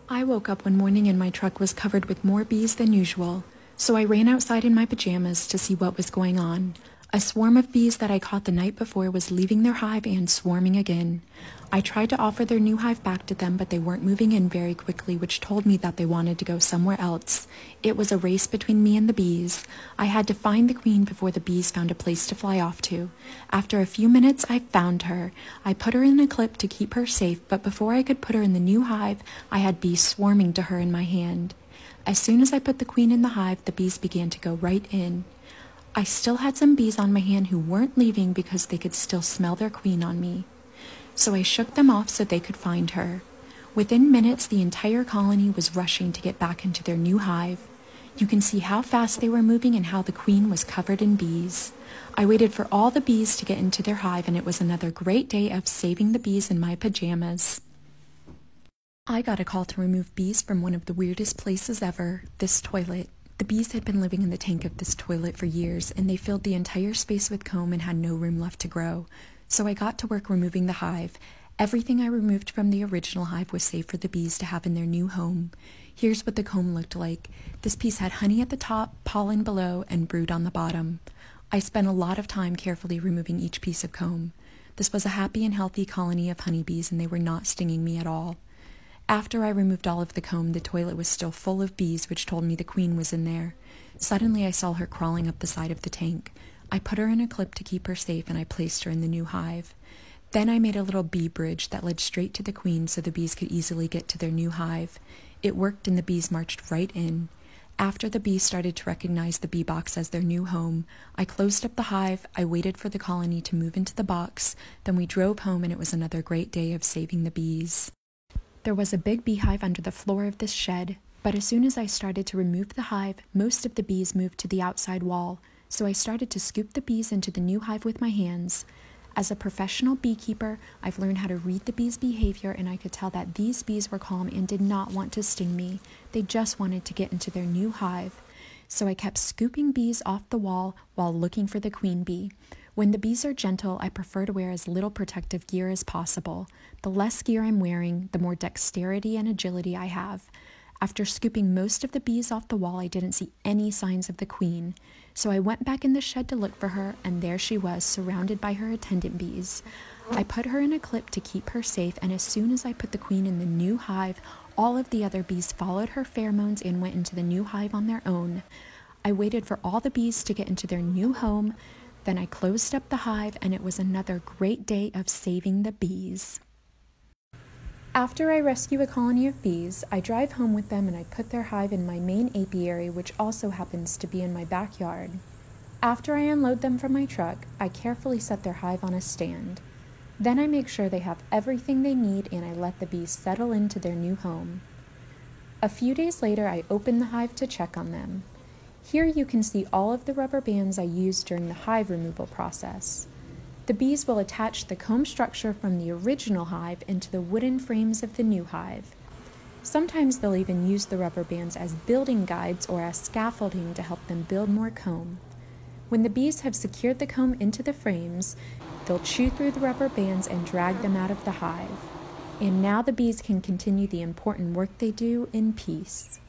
I woke up one morning and my truck was covered with more bees than usual, so I ran outside in my pajamas to see what was going on. A swarm of bees that I caught the night before was leaving their hive and swarming again. I tried to offer their new hive back to them, but they weren't moving in very quickly, which told me that they wanted to go somewhere else. It was a race between me and the bees. I had to find the queen before the bees found a place to fly off to. After a few minutes, I found her. I put her in a clip to keep her safe, but before I could put her in the new hive, I had bees swarming to her in my hand. As soon as I put the queen in the hive, the bees began to go right in. I still had some bees on my hand who weren't leaving because they could still smell their queen on me. So I shook them off so they could find her. Within minutes, the entire colony was rushing to get back into their new hive. You can see how fast they were moving and how the queen was covered in bees. I waited for all the bees to get into their hive, and it was another great day of saving the bees in my pajamas. I got a call to remove bees from one of the weirdest places ever, this toilet. The bees had been living in the tank of this toilet for years, and they filled the entire space with comb and had no room left to grow. So I got to work removing the hive. Everything I removed from the original hive was safe for the bees to have in their new home. Here's what the comb looked like. This piece had honey at the top, pollen below, and brood on the bottom. I spent a lot of time carefully removing each piece of comb. This was a happy and healthy colony of honeybees, and they were not stinging me at all. After I removed all of the comb, the toilet was still full of bees, which told me the queen was in there. Suddenly, I saw her crawling up the side of the tank. I put her in a clip to keep her safe, and I placed her in the new hive. Then I made a little bee bridge that led straight to the queen so the bees could easily get to their new hive. It worked, and the bees marched right in. After the bees started to recognize the bee box as their new home, I closed up the hive, I waited for the colony to move into the box, then we drove home, and it was another great day of saving the bees. There was a big beehive under the floor of this shed, but as soon as I started to remove the hive, most of the bees moved to the outside wall, so I started to scoop the bees into the new hive with my hands. As a professional beekeeper, I've learned how to read the bees' behavior, and I could tell that these bees were calm and did not want to sting me. They just wanted to get into their new hive. So I kept scooping bees off the wall while looking for the queen bee. When the bees are gentle, I prefer to wear as little protective gear as possible. The less gear I'm wearing, the more dexterity and agility I have. After scooping most of the bees off the wall, I didn't see any signs of the queen. So I went back in the shed to look for her, and there she was, surrounded by her attendant bees. I put her in a clip to keep her safe, and as soon as I put the queen in the new hive, all of the other bees followed her pheromones and went into the new hive on their own. I waited for all the bees to get into their new home, then I closed up the hive, and it was another great day of saving the bees. After I rescue a colony of bees, I drive home with them and I put their hive in my main apiary, which also happens to be in my backyard. After I unload them from my truck, I carefully set their hive on a stand. Then I make sure they have everything they need, and I let the bees settle into their new home. A few days later, I open the hive to check on them. Here you can see all of the rubber bands I used during the hive removal process. The bees will attach the comb structure from the original hive into the wooden frames of the new hive. Sometimes they'll even use the rubber bands as building guides or as scaffolding to help them build more comb. When the bees have secured the comb into the frames, they'll chew through the rubber bands and drag them out of the hive. And now the bees can continue the important work they do in peace.